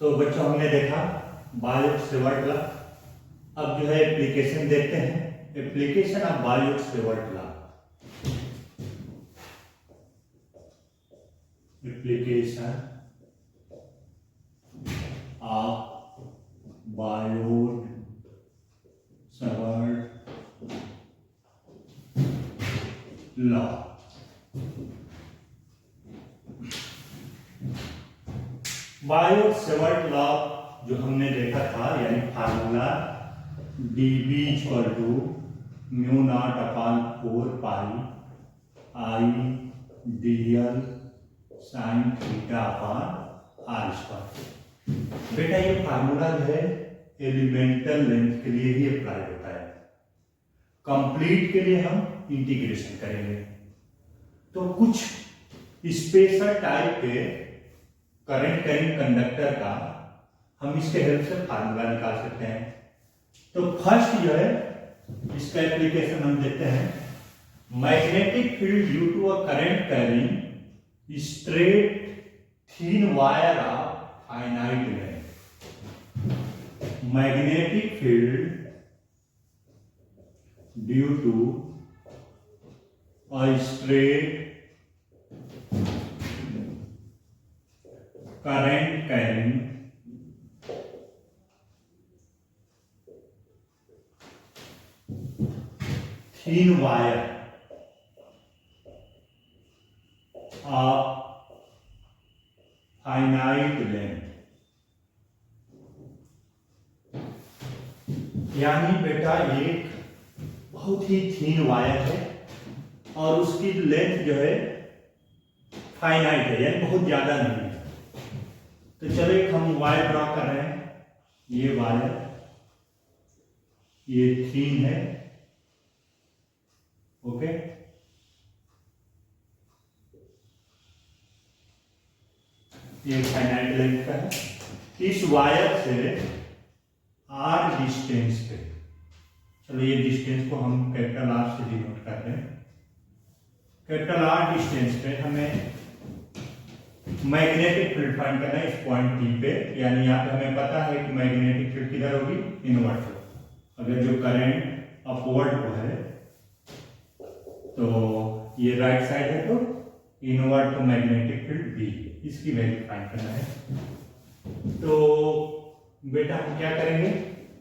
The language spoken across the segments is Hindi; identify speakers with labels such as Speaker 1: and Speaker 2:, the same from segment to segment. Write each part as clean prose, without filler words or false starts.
Speaker 1: तो बच्चों हमने देखा बायोट-सेवर्ट लॉ। अब जो है एप्लीकेशन देखते हैं, application of Biot Savart law. Application of Biot Savart law. Biot Savart law जो हमने देखा था, यानी formula dB equal to mu naught upon 4 pi I dl sine theta upon R square. बेटा ये फार्मूला जो है एलिमेंटल लेंथ के लिए ही अप्लाई होता है, कंप्लीट के लिए हम इंटीग्रेशन करेंगे। तो कुछ स्पेशल टाइप के करंट कैरिंग कंडक्टर का हम इसके हेल्प से फार्मूला निकाल सकते हैं। तो फर्स्ट जो है इसका एप्लीकेशन हम देखते हैं, magnetic field due to a current carrying straight thin wire of finite length. Magnetic field due to a straight current carrying thin wire of finite length। यानी बेटा एक बहुत ही थीन वायर है और उसकी लेंथ जो है फाइनाइट है, यानी बहुत ज्यादा नहीं है। तो चलो एक हम वायर ड्रॉ कर रहे हैं, ये वायर ये थीन है, ओके। ये फाइनाइट लेंथ का है। इस वायर से आर डिस्टेंस पे, चलो ये डिस्टेंस को हम कैपिटल आर से डिनोट करते हैं। कैपिटल आर डिस्टेंस पे हमें मैग्नेटिक फील्ड फाइंड करना है इस पॉइंट P पे, यानी यहाँ पे हमें पता है कि मैग्नेटिक फील्ड किधर होगी, इनवर्ट हो। अगर जो करंट अपवर्ड को है तो ये राइट साइड है, तो in order to magnetic field B, इसकी वैल्यू फाइंड करना है। तो बेटा हम क्या करेंगे,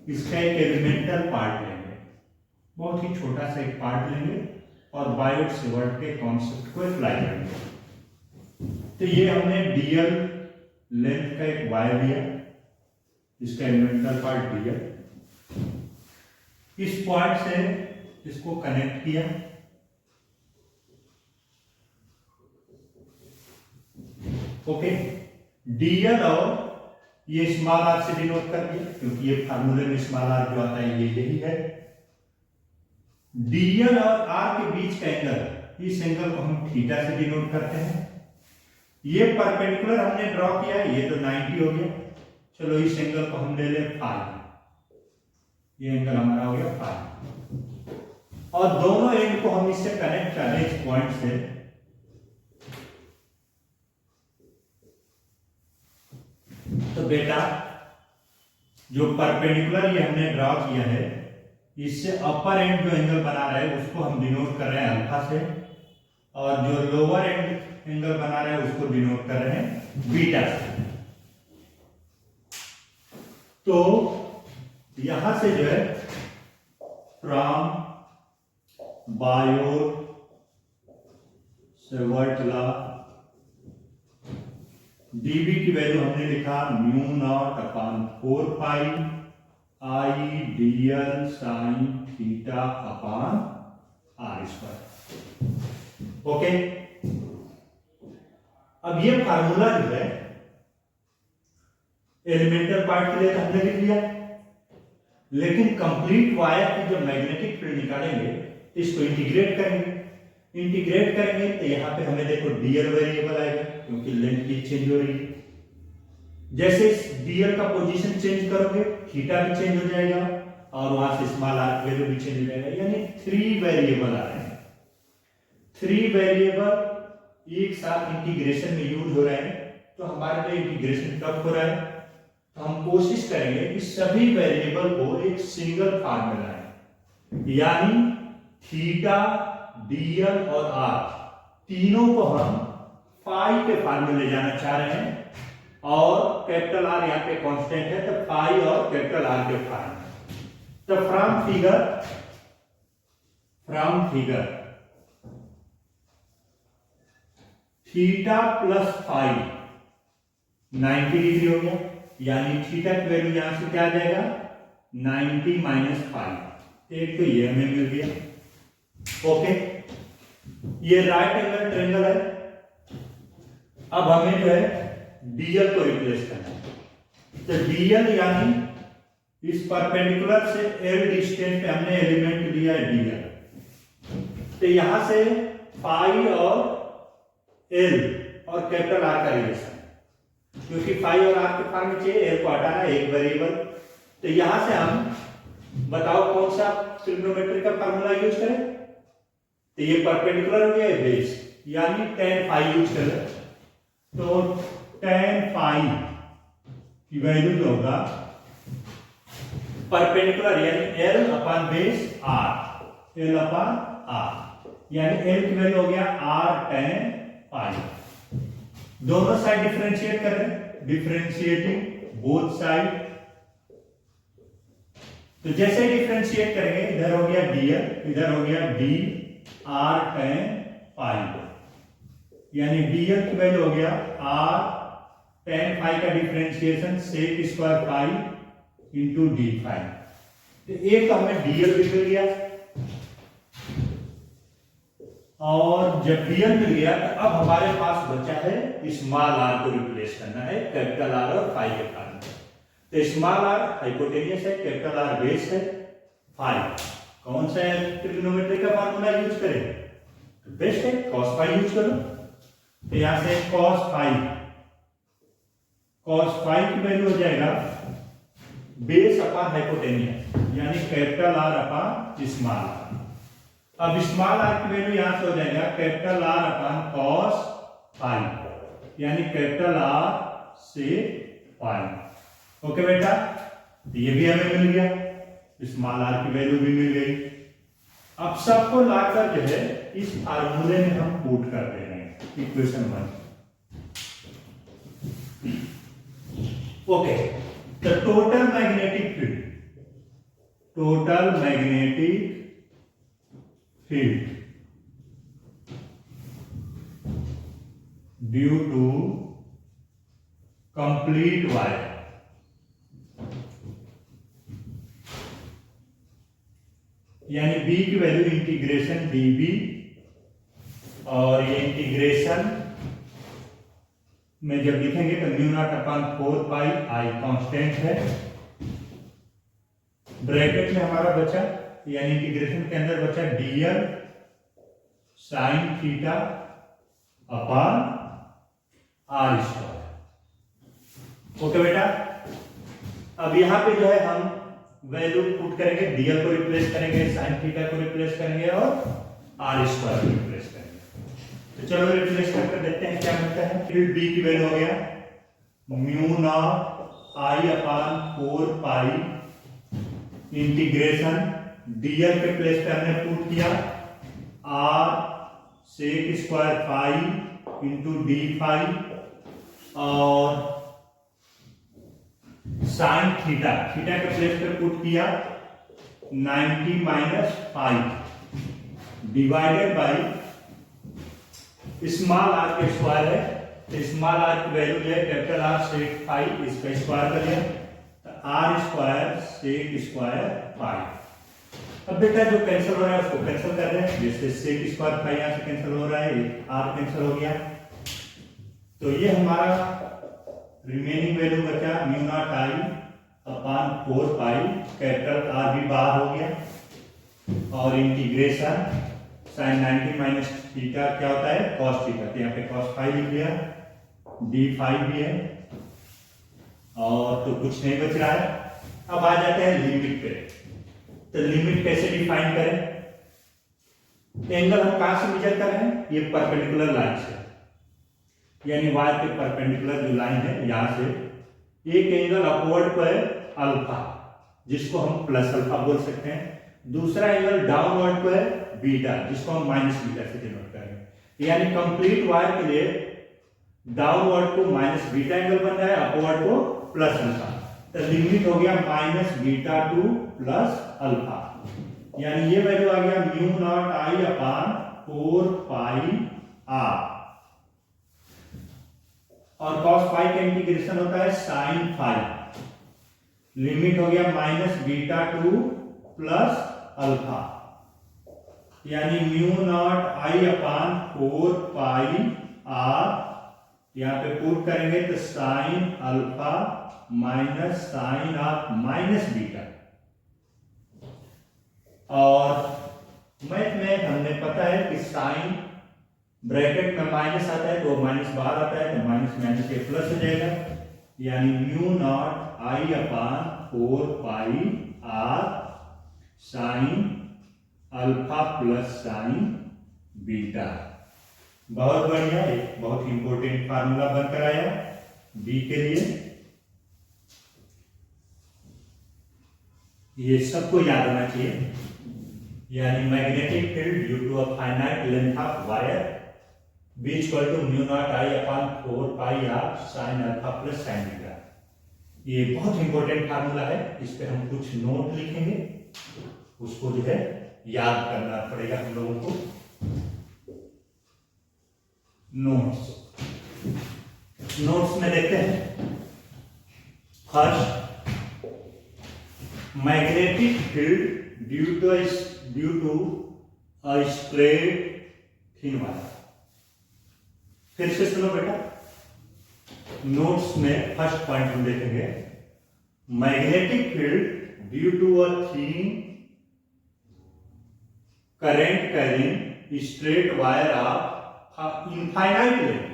Speaker 1: इसका एक एलिमेंटल पार्ट लेंगे, बहुत ही छोटा सा एक पार्ट लेंगे और बायोट-सेवर्ट के कॉन्सेप्ट को अप्लाई करेंगे। तो ये हमने dl लेंथ का एक वायर लिया, इसका एलिमेंटल पार्ट dl, इस पॉइंट से इसको कनेक्ट किया, ओके। dl और ये स्मॉल आर से डिनोट कर दिया, क्योंकि ये फार्मूले में स्मॉल आर जो आता है ये यही है। dl और r के बीच का एंगल, इस एंगल को हम थीटा से डिनोट करते हैं। ये परपेंडिकुलर हमने ड्रॉ किया, ये तो 90 हो गया। चलो इस एंगल को हम ले लें फाई, ये एंगल हमारा हो गया फाई, और दोनों एंड को हम इससे कनेक्ट कर रहे हैं इस पॉइंट से। तो बेटा जो परपेंडिकुलर ये हमने ड्रॉ किया है, इससे अपर एंड जो एंगल बना रहा है उसको हम डिनोट कर रहे हैं अल्फा से, और जो लोअर एंड एंगल बना रहे हैं उसको डिनोट कर रहे हैं बीटा से। तो यहां से जो है फ्रॉम बायोट-सेवर्ट लॉ dB की वैल्यू हमने लिखा mu naught upon 4 pi I dl sine theta upon R square, okay. अब ये फार्मूला जो है एलिमेंटल पार्ट के लिए तो हमने लिख लिया, लेकिन कंप्लीट वायर की जब मैग्नेटिक फील्ड निकालेंगे तो इसको इंटीग्रेट करेंगे। इंटीग्रेट करेंगे तो यहाँ पे हमें देखो dl वेरिएबल आएगा, क्योंकि लेंथ की चेंज हो रही है। जैसे dl का पोजीशन चेंज करोगे थीटा भी चेंज हो जाएगा, और वहां से स्मॉल आर वैल्यू भी चेंज हो जाएगा, यानी 3 वेरिएबल आ रहे हैं। 3 वेरिएबल एक साथ इंटीग्रेशन में यूज हो रहे हैं, तो हमारे लिए इंटीग्रेशन कब हो रहा है, तो हम कोशिश करेंगे कि सभी वेरिएबल को एक सिंगल फॉर्म में लाएं, यानी थीटा, डीएल और आर तीनों को हम फाई के फॉर्म में ले जाना चाह रहे हैं, और कैपिटल आर यहाँ पे कांस्टेंट है तो फाई और कैपिटल आर के फॉर्म में। तो from figure theta plus phi 90 degree हो गया, यानी थीटा की वैल्यू यहां से क्या आ जाएगा 90 माइनस फाइव। एक तो ये हमें मिल गया। ओके, ये राइट एंगल ट्रायंगल है। अब हमें जो है डीएल को रिप्लेस करना है। तो डीएल यानी इस परपेंडिकुलर से एल डिस्टेंस पे हमने एलिमेंट लिया है डीएल, तो यहां से फाई और एल और कैपिटल आर का रिलेशन, क्योंकि फाई और आर के फॉर्म में चाहिए, एल को हटाना एक वेरिएबल। तो यहां से हम बताओ कौन सा ट्रिग्नोमेट्री का फार्मूला यूज करें। तो ये परपेंडिकुलर हो गया बेस, यानी tan फाई यूज करें। तो tan फाई की वैल्यू जो होगा परपेंडिकुलर यानी L upon base R, L upon R, यानी एल की वैल्यू हो गया आर tan फाई। दोनों साइड डिफरेंशिएट कर रहे हैं, डिफरेंशिएटिंग बोथ साइड। तो जैसे डिफरेंशिएट करेंगे, इधर हो गया डीएल, इधर हो गया डी आर tan फाई, यानी डीएल की वैल्यू हो गया आर tan फाई का differentiation sec square phi into D phi. तो एक तो हमें डीएल भी मिल गया, और जब डीएल मिल गया तो अब हमारे पास बचा है स्मॉल आर को रिप्लेस करना है कैपिटल आर और फाई के फॉर्म में। तो स्मॉल आर हाइपोटेनियस है, कैपिटल आर बेस है, फाई कौन सा ट्रिग्नोमेट्री का फार्मूला यूज करें, तो बेस्ट है cos फाई यूज करो। तो यहां से cos फाई की वैल्यू हो जाएगा बेस अपॉन हाइपोटेनियस, यानी capital R upon small R. अब स्मॉल आर की वैल्यू यहां से हो जाएगा capital R upon cos phi, यानी capital R sec phi. Okay बेटा, ये भी हमें मिल गया, स्मॉल आर की वैल्यू भी मिल गई। अब सबको लाकर जो है इस फार्मूले में हम पुट कर दे रहे हैं, इक्वेशन 1। ओके, तो total magnetic field due to complete wire, यानी b की वैल्यू इंटीग्रेशन db, और ये इंटीग्रेशन में जब लिखेंगे तो mu naught upon 4 pi I constant है, ब्रैकेट में हमारा बचा, यानी इंटीग्रेशन के अंदर बचा dl sine theta upon R square. Okay बेटा, अब यहां पे जो है हम वैल्यू पुट करेंगे, डीएल को रिप्लेस करेंगे, साइन थीटा को रिप्लेस करेंगे और आर स्क्वायर को रिप्लेस करेंगे। तो चलो रिप्लेस करके देखते हैं क्या मिलता है। फील्ड बी की वैल्यू हो गया mu naught I upon 4 pi integration DL के प्लेस पे हमने पुट किया R sec square phi into D phi, और साइन थीटा के प्लेस पे पुट किया 90 minus five divided by small R के स्क्वायर है, तो स्मॉल आर की वैल्यू जो है कैपिटल आर सेक फाइव, इसका स्क्वायर कर लिया तो R square sec square five. अब बेटा जो कैंसिल हो रहा है उसको कैंसिल कर रहे हैं, जैसे सेक स्क्वायर फाइव यहां से कैंसिल हो रहा है, आर कैंसिल हो गया, तो ये हमारा रिमेनिंग वैल्यू बचा mu naught I upon 4 pi, capital R भी बाहर हो गया, और इंटीग्रेशन साइन 90 माइनस थीटा क्या होता है cos थीटा, तो यहाँ पे cos फाइव लिख लिया, डी फाइव भी है, और तो कुछ नहीं बच रहा है। अब आ जाते हैं लिमिट पे। तो लिमिट कैसे डिफाइन करें, एंगल हम कहां से मेजर कर रहे हैं, ये परपेंडिकुलर लाइन से, यानी वायर के परपेंडिकुलर जो लाइन है यहां से एक एंगल अपवर्ड पर है अल्फा, जिसको हम प्लस अल्फा बोल सकते हैं, दूसरा एंगल डाउनवर्ड पर है बीटा, जिसको हम माइनस बीटा से डिनोट करेंगे। यानी कंप्लीट वायर के लिए डाउनवर्ड को माइनस बीटा एंगल बन रहा है, अपवर्ड को प्लस अल्फा। तो लिमिट हो गया minus beta to plus alpha, यानी ये वैल्यू आ गया mu naught I upon 4 pi R, और cos फाई का इंटीग्रेशन होता है साइन फाई। लिमिट हो गया minus beta to plus alpha, यानी mu naught I upon 4 pi R, यहां पे पुट करेंगे तो sine alpha minus sine of minus beta. और मैथ में हमने पता है कि साइन ब्रैकेट में माइनस आता है तो माइनस बाहर आता है, तो माइनस माइनस के प्लस हो जाएगा, यानी mu naught I upon 4 pi R sine alpha plus sine beta. बहुत बढ़िया, एक बहुत इंपॉर्टेंट फार्मूला बनकर आया बी के लिए। ये सबको याद होना चाहिए, यानी magnetic field due to a finite length of wire B equal to mu naught I upon 4 pi R sine alpha plus sine beta. ये बहुत इंपॉर्टेंट फार्मूला है, इस पे हम कुछ नोट लिखेंगे, उसको जो है याद करना पड़ेगा हम लोगों को। नोट्स में देखते हैं। First, magnetic field due to a straight thin wire. फिर से सुनो बेटा, नोट्स में फर्स्ट पॉइंट हम देखेंगे, magnetic field due to a thin current carrying straight wire of infinite length.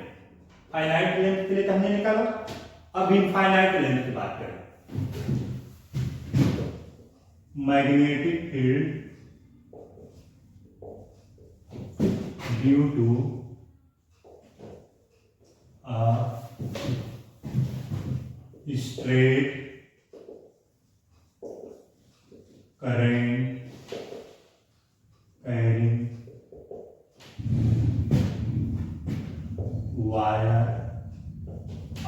Speaker 1: Finite length के लिए तो हमने निकाला, अब इनफाइनाइट लेंथ की बात करें। Magnetic field due to straight current carrying wire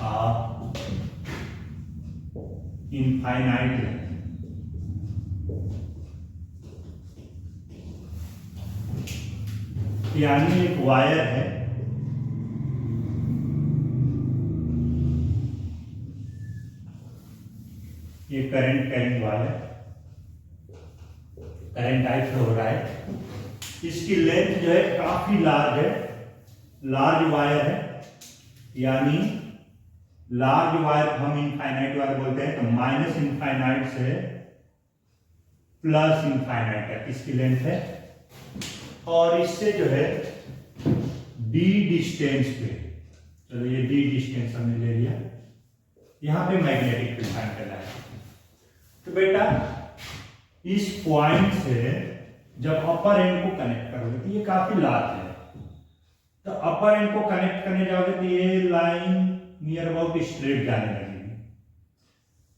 Speaker 1: of infinite length। यानी एक वायर है, ये current carrying wire, current type हो रहा है, इसकी लेंथ जो है काफी लार्ज है, लार्ज वायर है, यानी लार्ज वायर हम इनफाइनाइट वायर बोलते हैं। तो माइनस इनफाइनाइट से प्लस इनफाइनाइट तक इसकी लेंथ है, और इससे जो है डी डिस्टेंस पे, चलो ये डी डिस्टेंस हमने ले लिया, यहां पे मैग्नेटिक फील्ड फाइंड करना है। तो बेटा इस पॉइंट से जब अपर एंड को कनेक्ट करोगे तो ये काफी लार्ज है, तो अपर एंड को कनेक्ट करने जाओगे तो ये लाइन नियर अबाउट स्ट्रेट जाने लगेगी,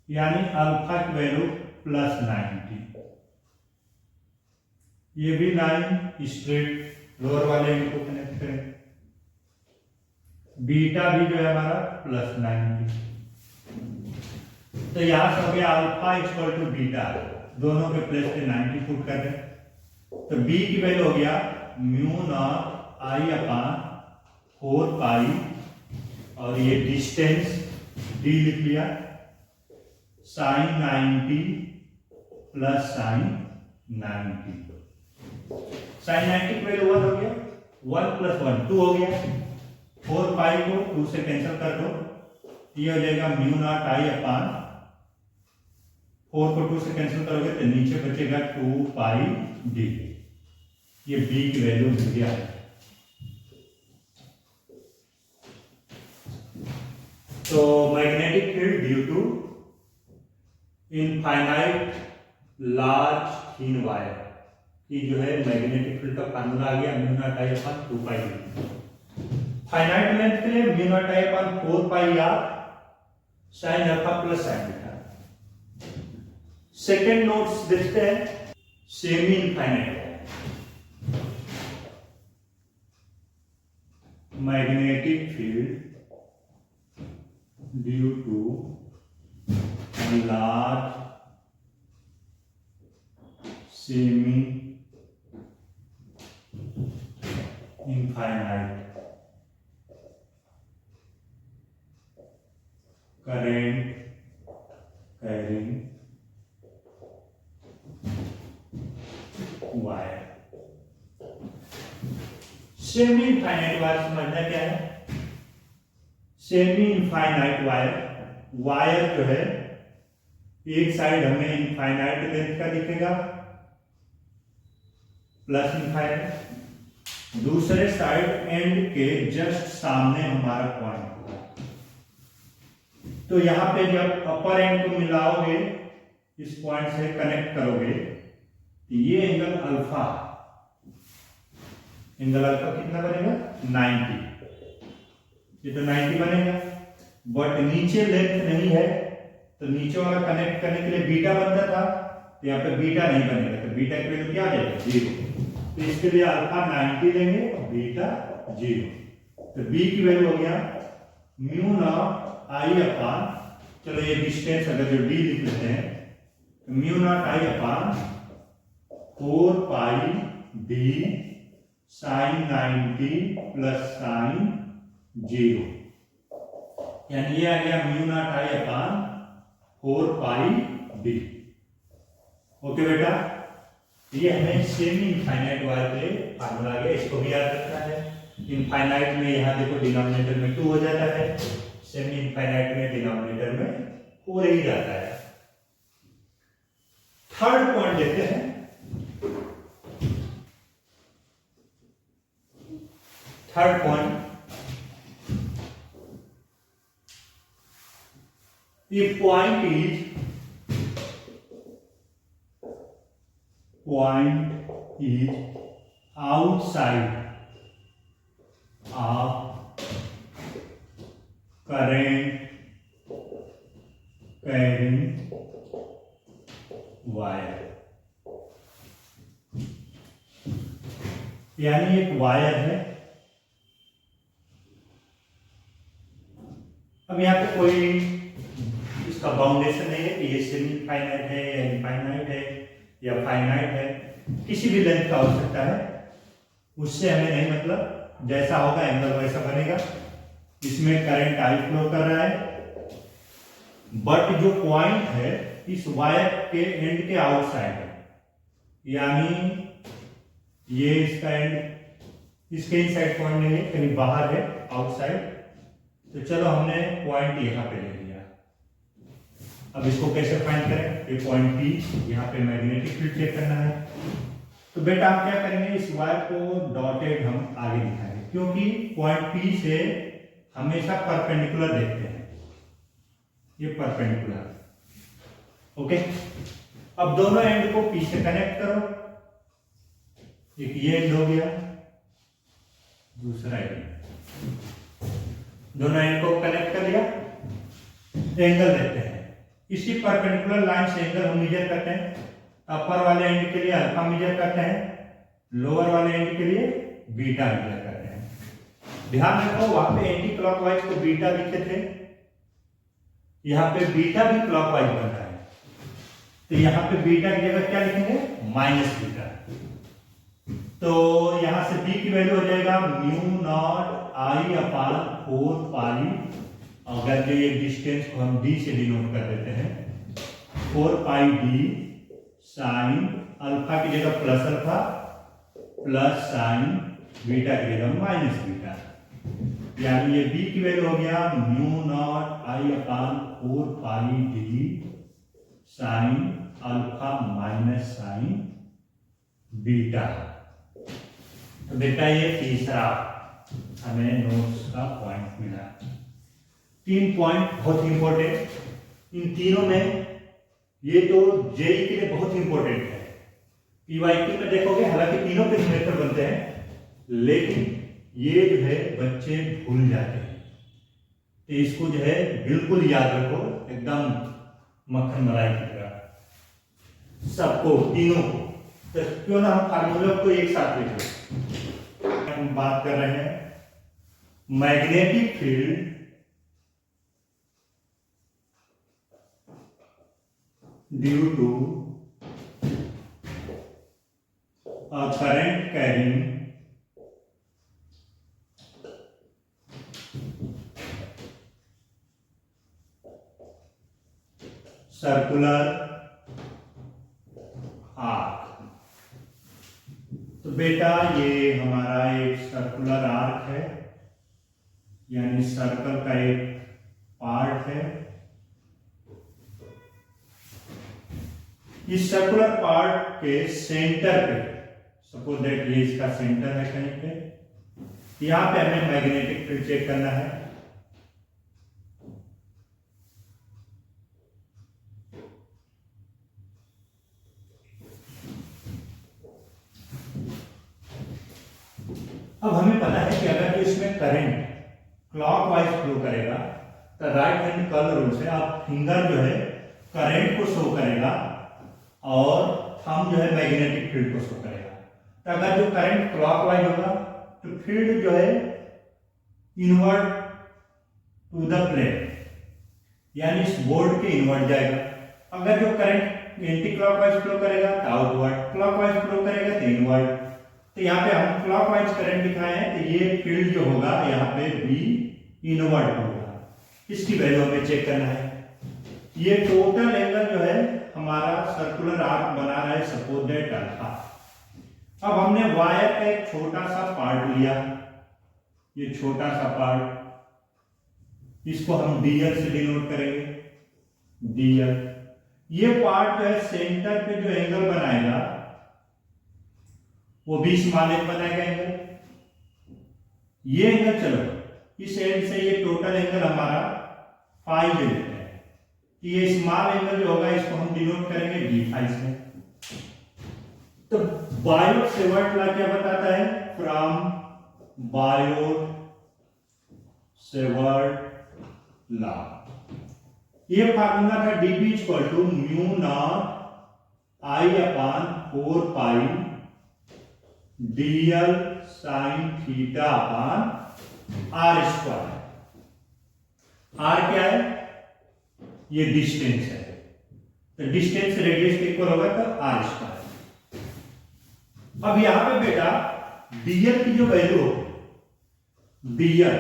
Speaker 1: यानी अल्फा की वैल्यू प्लस 90, ये भी लाइन स्ट्रेट लोअर वाले एंड को कनेक्ट करें, बीटा भी जो है हमारा प्लस 90। तो यहां से हो गया अल्फा इक्वल टू बीटा, दोनों के प्लेस पे 90 पुट कर दें, तो बी की वैल्यू हो गया म्यू नॉट आई अपान 4 पाई, और ये डिस्टेंस डी लिख लिया, साइन 90 प्लस साइन 90। साइन 90 की वैल्यू 1 हो गया, 1 प्लस 1 2 हो गया, 4 पाई को 2 से कैंसिल कर दो, ये हो जाएगा म्यू नॉट आई अपान 4 को 2 से कैंसिल करोगे तो नीचे बचेगा 2 पाई डी। ये बी की वैल्यू मिल गया है। तो magnetic field due to infinite large thin wire की जो है मैग्नेटिक फील्ड का फार्मूला आ गया mu naught I upon 2 pi D. Finite length के लिए mu naught I upon 4 pi R sine alpha plus sine beta. Second notes देखते हैं, semi infinite magnetic field due to large semi infinite current carrying wire. Semi infinite wire समझना क्या है? सेमी इनफाइनाइट वायर, वायर जो है एक साइड हमें इनफाइनाइट लेंथ का दिखेगा प्लस इनफाइनाइट, दूसरे साइड एंड के जस्ट सामने हमारा पॉइंट होगा। तो यहां पे जब अपर एंड को मिलाओगे, इस पॉइंट से कनेक्ट करोगे, तो ये एंगल अल्फा, एंगल अल्फा कितना बनेगा? 90। ये तो 90 बनेगा, बट नीचे लेंथ नहीं है, तो नीचे वाला कनेक्ट करने के लिए बीटा बनता था, तो यहाँ पे बीटा नहीं बनेगा, तो बीटा की वैल्यू क्या आ जाएगा? 0। तो इसके लिए अल्फा 90 लेंगे, बीटा 0। तो बी की वैल्यू हो गया म्यू नॉट आई अपान, चलो ये डिस्टेंस अगर जो डी लिख लेते हैं, तो mu naught I upon 4 pi D sign 90 plus sign 0, यानी ये आ गया mu naught I upon 4 pi D. Okay बेटा, ये हमें सेमी इनफाइनाइट वायर के लिए फार्मूला आ गया, इसको भी याद रखना है। इनफाइनाइट में यहाँ देखो डिनोमिनेटर में 2 हो जाता है, सेमी इनफाइनाइट में डिनोमिनेटर में 4 ही जाता है। थर्ड पॉइंट देखते हैं, third point, if point is outside of current carrying wire, यानी एक वायर है, अब यहाँ पे कोई इसका बाउंडेशन नहीं है कि ये सेमी इनफाइनाइट है या इनफाइनाइट है या फाइनाइट है, किसी भी लेंथ का हो सकता है, उससे हमें नहीं मतलब, जैसा होगा एंगल वैसा बनेगा। इसमें करंट आई फ्लो कर रहा है, बट जो पॉइंट है इस वायर के एंड के आउटसाइड है, यानी ये इसका एंड, इसके इनसाइड पॉइंट नहीं है, कहीं बाहर है, आउटसाइड। तो चलो हमने पॉइंट यहां पे ले लिया, अब इसको कैसे फाइंड करें? ये पॉइंट पी, यहाँ पे मैग्नेटिक फील्ड चेक करना है। तो बेटा आप क्या करेंगे, इस वायर को डॉटेड हम आगे दिखाएंगे, क्योंकि पॉइंट पी से हमेशा परपेंडिकुलर देखते हैं, ये परपेंडिकुलर। ओके, अब दोनों एंड को पी से कनेक्ट करो, एक ये एंड हो गया, दूसरा एंड, दोनों एंड को कनेक्ट कर लिया। एंगल देखते हैं, इसी परपेंडिकुलर लाइन से एंगल हम मेजर करते हैं। अपर वाले एंड के लिए अल्फा मेजर करते हैं, लोअर वाले एंड के लिए बीटा मेजर करते हैं। ध्यान रखो, वहां पे एंटी क्लॉकवाइज को बीटा लिखे थे, यहाँ पे बीटा भी क्लॉकवाइज बन रहा है, तो यहाँ पे बीटा की जगह क्या लिखेंगे? Minus beta. तो यहां से बी की वैल्यू हो जाएगा म्यू नॉट आई अपान 4 पाई, अगर जो ये डिस्टेंस को हम डी से डिनोट कर देते हैं, 4 पाई डी साइन अल्फा की जगह plus alpha plus sine beta की जगह माइनस बीटा, यानी ये बी की वैल्यू हो गया mu naught I upon 4 pi D sine alpha minus sine beta. तो बेटा ये तीसरा हमें नोट्स का पॉइंट मिला। 3 पॉइंट बहुत इंपॉर्टेंट, इन तीनों में ये तो जेई के लिए बहुत इंपॉर्टेंट है। पीवाईक्यू में देखोगे हालांकि तीनों के न्यूमेरिकल बनते हैं, लेकिन ये जो है बच्चे भूल जाते हैं, तो इसको जो है बिल्कुल याद रखो, एकदम मक्खन मलाई की तरह सबको, तीनों को। तो क्यों ना हम फार्मूला को एक साथ लिखो। हम बात कर रहे हैं magnetic field due to a current carrying circular arc। तो बेटा ये हमारा एक सर्कुलर आर्क है, यानी सर्कल का एक पार्ट है। इस सर्कुलर पार्ट के सेंटर पे, सपोज दैट ये इसका सेंटर है कहीं पे, यहां पे हमें मैग्नेटिक फील्ड चेक करना है। अब हमें पता है कि अगर इसमें करंट क्लॉकवाइज फ्लो करेगा तो राइट हैंड कर्ल रूल से आप फिंगर जो है करंट को शो करेगा और थंब जो है मैग्नेटिक फील्ड को शो करेगा। तो अगर जो करंट क्लॉकवाइज होगा तो फील्ड जो है इनवर्ड टू द प्लेन, यानी इस बोर्ड के इनवर्ड जाएगा। अगर जो करंट एंटी क्लॉकवाइज फ्लो करेगा तो आउटवर्ड, क्लॉकवाइज फ्लो करेगा तो इनवर्ड। तो यहाँ पे हम क्लॉकवाइज करंट दिखाए हैं, तो ये फील्ड जो होगा यहाँ पे बी इनवर्ड होगा। इसकी वैल्यू हमें चेक करना है। ये टोटल एंगल जो है हमारा सर्कुलर आर्क बना रहा है, सपोज दैट अल्फा। अब हमने वायर का एक छोटा सा पार्ट लिया, ये छोटा सा पार्ट, इसको हम डीएल से डिनोट करेंगे, डीएल। ये पार्ट जो है सेंटर पे जो एंगल बनाएगा वो भी स्मॉल एंगल बनाएगा एंगल। ये एंगल चलो इस एंड से ये टोटल एंगल हमारा फाई ले लेते हैं। ये स्मॉल एंगल जो होगा इसको हम डिनोट करेंगे डी फाई से। तो बायोट सेवर्ट लॉ क्या बताता है? फ्रॉम बायोट सेवर्ट लॉ ये फार्मूला था dB equal to mu naught I upon 4 pi dl sine theta upon R square. R क्या है? ये डिस्टेंस है, तो डिस्टेंस रेडियस के इक्वल होगा तो आर स्क्वायर। अब यहां पे बेटा dl की जो वैल्यू हो, dl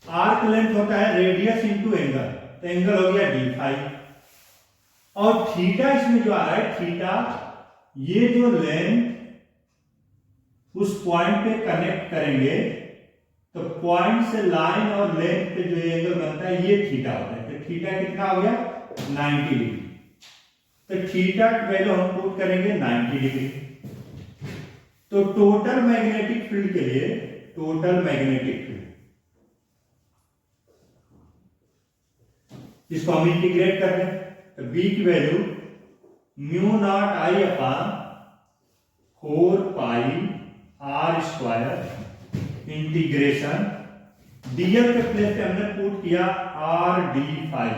Speaker 1: आर्क लेंथ होता है रेडियस इंटू एंगल, तो एंगल हो गया डी फाई। और थीटा इसमें जो आ रहा है, थीटा ये जो लेंथ उस पॉइंट पे कनेक्ट करेंगे तो पॉइंट से लाइन और लेंथ पे जो एंगल बनता है ये थीटा होता है। तो थीटा कितना हो गया? 90 डिग्री। तो थीटा की वैल्यू हम पुट करेंगे 90 डिग्री। तो टोटल मैग्नेटिक फील्ड के लिए, टोटल मैग्नेटिक फील्ड इसको हम इंटीग्रेट कर दें तो b की value mu naught I upon 4 pi R square integration dl के प्लेस पे हमने पुट किया आर डी फाई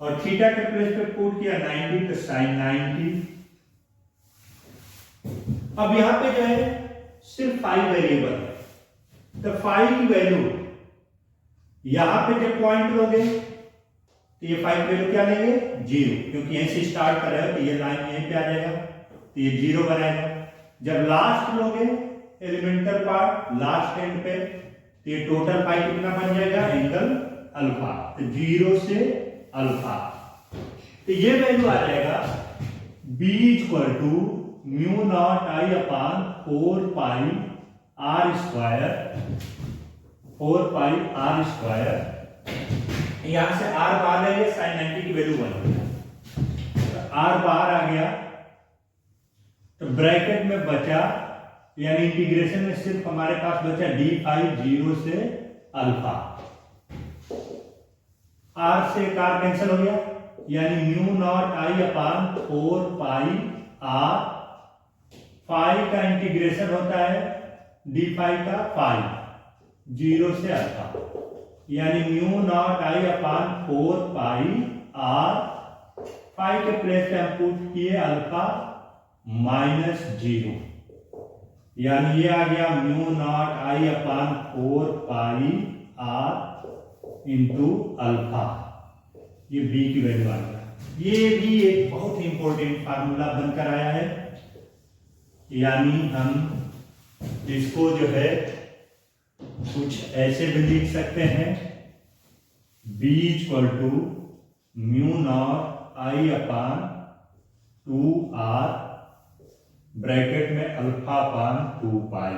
Speaker 1: और थीटा के प्लेस पे पुट किया 90 तो साइन 90। अब यहां पे जो है सिर्फ फाई वेरिएबल है, तो फाई की वैल्यू यहां पे जब पॉइंट लोगे तो ये फाई की वैल्यू क्या लेंगे? 0, क्योंकि यहीं से स्टार्ट कर रहे हो तो ये लाइन यहीं पे आ जाएगा तो ये 0 बनाएगा। जब लास्ट लोगे एलिमेंटल पार्ट लास्ट एंड पे तो ये टोटल पाई कितना बन जाएगा? एंगल अल्फा, तो 0 से अल्फा। तो ये वैल्यू आ जाएगा b equal to mu naught I upon 4 pi R square, 4 pi R square. यहां से r बाहर ले साइन 90 की वैल्यू बन गई, तो r बाहर आ गया तो ब्रैकेट में बचा, यानी इंटीग्रेशन में सिर्फ हमारे पास बचा डी फाई 0 से अल्फा। r से कार कैंसिल हो गया, यानी mu naught I upon 4 pi R, phi का इंटीग्रेशन होता है डी फाई का फाई 0 से अल्फा। यानी mu naught I upon 4 pi R, pi के प्लेस पे हम पुट किए अल्फा -0, यानी ये आ गया mu naught I upon 4 pi R into alpha, ये बी की वैल्यू आ गया। ये भी एक बहुत ही इंपॉर्टेंट फार्मूला बनकर आया है, यानी हम इसको जो है कुछ ऐसे भी लिख सकते हैं, B equal to mu naught I upon 2r bracket में अल्फा अपान 2 पाई।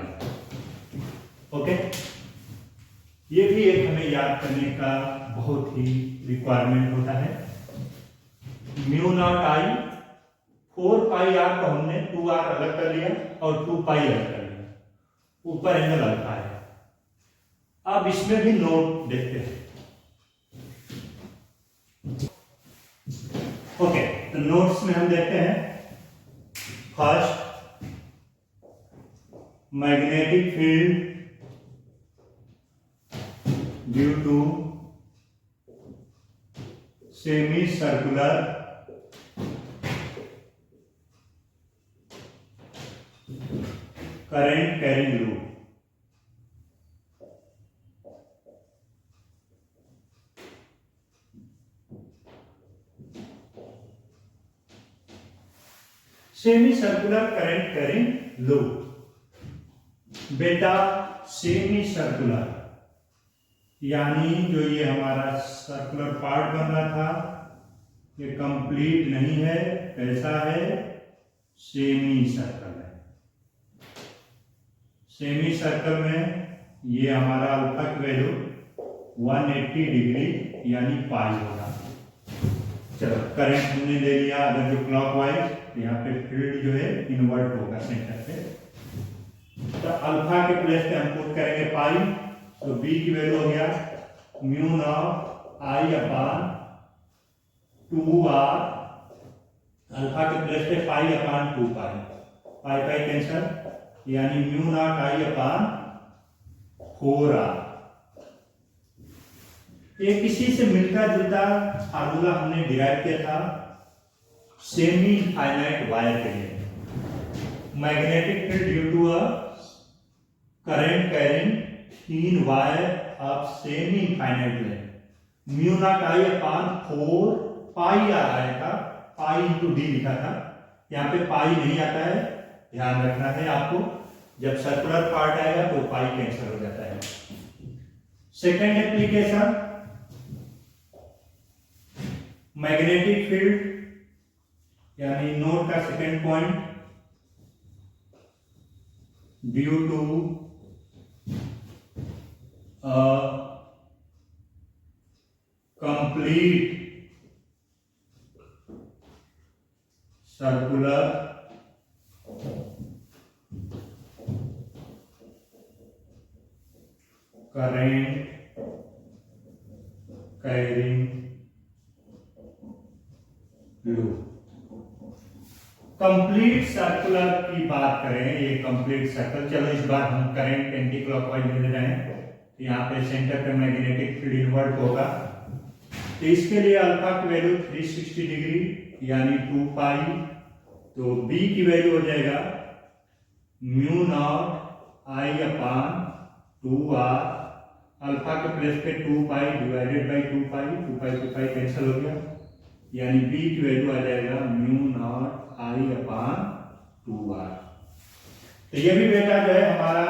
Speaker 1: ओके, ये भी एक हमें याद करने का बहुत ही रिक्वायरमेंट होता है। Mu naught I 4 pi R को हमने 2r अलग कर लिया और 2 पाई अलग कर लिया, ऊपर एंगल अल्फा है। अब इसमें भी नोट देखते हैं। ओके, तो नोट्स में हम देखते हैं, first magnetic field due to semi circular current carrying loop. Semi circular current carrying loop. बेटा सेमी सर्कुलर यानी जो ये हमारा सर्कुलर पार्ट बन रहा था ये कंप्लीट नहीं है, कैसा है, सेमी सर्कल है। सेमी सर्कल में ये हमारा अल्फा की वैल्यू 180 डिग्री यानी पाई होगा। चलो, करंट हमने ले लिया, अगर जो क्लॉकवाइज, यहाँ पे फील्ड जो है इन्वर्ट होगा सेंटर पे, तो अल्फा के प्लेस पे हम पुट करेंगे पाई, तो बी की वैल्यू हो गया mu naught I upon 2r, alpha के प्लेस पे पाई अपान 2 पाई, पाई पाई कैंसल, यानी mu naught I upon 4r। एक इसी से मिलता जुलता फार्मूला हमने डिराइव किया था सेमी फाइनाइट वायर के लिए। Magnetic field due to a current carrying thin wire of semi infinite length, mu naught I upon 4 pi आ रहा था, पाई इंटू डी लिखा था, यहाँ पे पाई नहीं आता है, ध्यान रखना है आपको, जब सर्कुलर पार्ट आएगा तो पाई कैंसिल हो जाता है। सेकेंड एप्लीकेशन, मैग्नेटिक फील्ड यानी नोट का second point, due to complete circular current carrying loop. Complete circular की बात करें, ये कंप्लीट सर्कल, चलो इस बार हम करंट एंटी क्लॉकवाइज ले रहे हैं, यहाँ पे सेंटर पे मैग्नेटिक फील्ड इन्वर्ट होगा, तो इसके लिए अल्फा की वैल्यू 360 डिग्री यानी 2 पाई, तो बी की वैल्यू हो जाएगा mu naught I upon 2r, alpha के प्लेस पे 2 पाई divided by 2 pi, 2 pi 2 pi cancel हो गया, यानी बी की वैल्यू आ जाएगा mu naught I upon 2r। तो ये भी बेटा जो है हमारा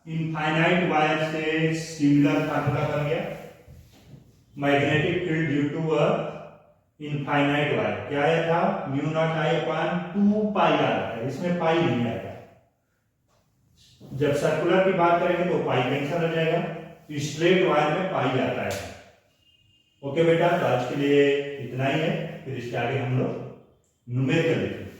Speaker 1: इनफाइनाइट वायर से सिमिलर फार्मूला बन गया। Magnetic field due to a infinite wire क्या है था, म्यू नॉट आई अपान 2 पाई आ रहा है, इसमें पाई नहीं आएगा, जब सर्कुलर की बात करेंगे तो पाई कैंसिल हो जाएगा, स्ट्रेट वायर में पाई आता है। ओके बेटा, तो आज के लिए इतना ही है, फिर इसके आगे हम लोग न्यूमेरिकल देखेंगे।